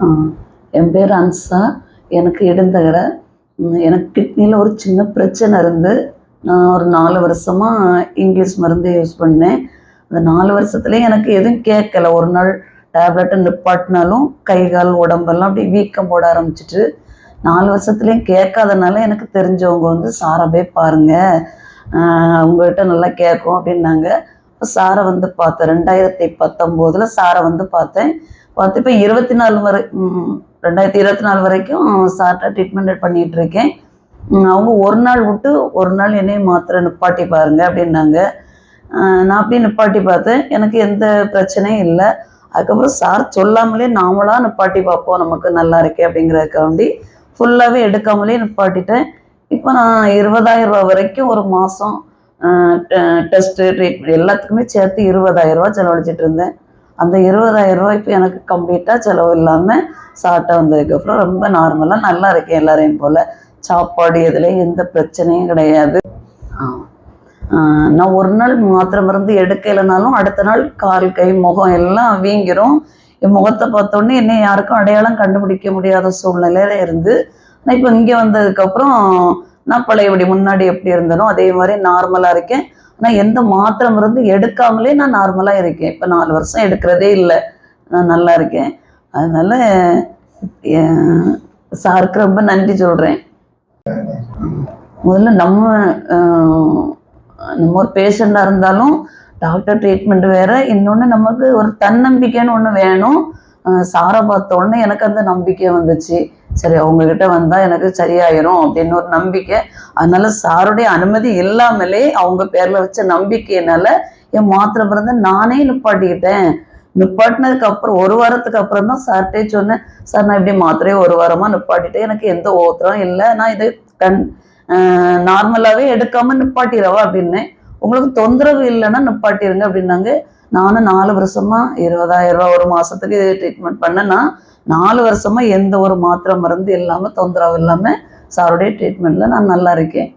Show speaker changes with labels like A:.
A: ஆ, என் பேர் அன்சா. எனக்கு இடுந்தகரை. எனக்கு கிட்னியில் ஒரு சின்ன பிரச்சனை இருந்து, நான் ஒரு 4 வருஷமா இங்கிலீஷ் மருந்து யூஸ் பண்ணேன். அந்த 4 வருஷத்துலேயும் எனக்கு எதுவும் கேட்கல. ஒரு நாள் டேப்லெட்டை நிப்பாட்டினாலும் கை, கால் உடம்பெல்லாம் அப்படியே வீக்கம் போட ஆரம்பிச்சிட்டு, 4 வருஷத்துலேயும் கேட்காதனால எனக்கு தெரிஞ்சவங்க வந்து "சாரை போய் பாருங்க, உங்கள்கிட்ட நல்லா கேட்கும்" அப்படின்னாங்க. இப்போ சாரை வந்து பார்த்தேன். 2019 சாரை வந்து பார்த்தேன். பார்த்து இப்போ 2024 வரைக்கும் சார்ட்ட ட்ரீட்மெண்ட் பண்ணிகிட்டு இருக்கேன். அவங்க ஒரு நாள் விட்டு ஒரு நாள் என்னைய மாத்திரை நிப்பாட்டி பாருங்க அப்படின்னாங்க. நான் அப்படியே நிப்பாட்டி பார்த்தேன். எனக்கு எந்த பிரச்சனையும் இல்லை. அதுக்கப்புறம் சார் சொல்லாமலே நாமளாக நிப்பாட்டி பார்ப்போம், நமக்கு நல்லா இருக்கே அப்படிங்கிறதுக்காண்டி ஃபுல்லாகவே எடுக்காமலே நிப்பாட்டிட்டேன். இப்போ நான் 20,000 வரைக்கும் ஒரு மாதம் டெஸ்ட்டு, ட்ரீட்மெண்ட் எல்லாத்துக்குமே சேர்த்து 20,000 செலவழிச்சிட்டு இருந்தேன். அந்த 20,000 இப்போ எனக்கு கம்ப்ளீட்டாக செலவு இல்லாமல் சாப்பிட்ட வந்ததுக்கப்புறம் ரொம்ப நார்மலாக நல்லா இருக்கேன். எல்லாரையும் போல் சாப்பாடு எதுலேயும் எந்த பிரச்சனையும் கிடையாது. நான் ஒரு நாள் மாத்திரை மருந்து எடுக்கலைனாலும் அடுத்த நாள் கால், கை, முகம் எல்லாம் வீங்கிரும். என் முகத்தை பார்த்தோன்னே என்னை யாருக்கும் அடையாளம் கண்டுபிடிக்க முடியாத சூழ்நிலையில இருந்து, நான் இப்போ இங்கே வந்ததுக்கப்புறம் நான் பழையபடி முன்னாடி எப்படி இருந்தனோ அதே மாதிரி நார்மலாக இருக்கேன். ஆனால் எந்த மாத்திரை மருந்து எடுக்காமலே நான் நார்மலாக இருக்கேன். இப்போ 4 வருஷம் எடுக்கிறதே இல்லை. நான் நல்லா இருக்கேன். அதனால சாருக்கு ரொம்ப நன்றி சொல்கிறேன். முதல்ல நம்ம ஒரு பேஷண்ட்டாக இருந்தாலும் டாக்டர் ட்ரீட்மெண்ட் வேறு, இன்னொன்று நமக்கு ஒரு தன்னம்பிக்கைன்னு ஒன்று வேணும். சாரை பார்த்த உடனே எனக்கு அந்த நம்பிக்கை வந்துச்சு. சரி, அவங்கக்கிட்ட வந்தால் எனக்கு சரியாயிரும் அப்படின்னு ஒரு நம்பிக்கை. அதனால சாருடைய அனுமதி இல்லாமலே அவங்க பேரில் வச்ச நம்பிக்கையினால என் மாத்திரை மருந்து நானே நிப்பாட்டிக்கிட்டேன். நிப்பாட்டினதுக்கு அப்புறம் 1 வாரத்துக்கு அப்புறம் தான் சார்ட்டே சொன்னேன், சார் நான் இப்படி மாத்திரையை 1 வாரமாக நிப்பாட்டிட்டேன், எனக்கு எந்த ஓத்திரம் இல்லை, நான் இது நார்மலாகவே எடுக்காமல் நிப்பாட்டிடவா அப்படின்னேன். உங்களுக்கு தொந்தரவு இல்லைன்னா நிப்பாட்டிருங்க அப்படின்னாங்க. நானும் 4 வருஷமா 20,000 ஒரு மாதத்துக்கு ட்ரீட்மெண்ட் பண்ணேன்னா 4 வருஷமா எந்த ஒரு மாத்திரை மருந்து இல்லாமல் தொந்தரவு இல்லாமல் சாருடைய ட்ரீட்மெண்ட்டில் நான் நல்லா இருக்கேன்.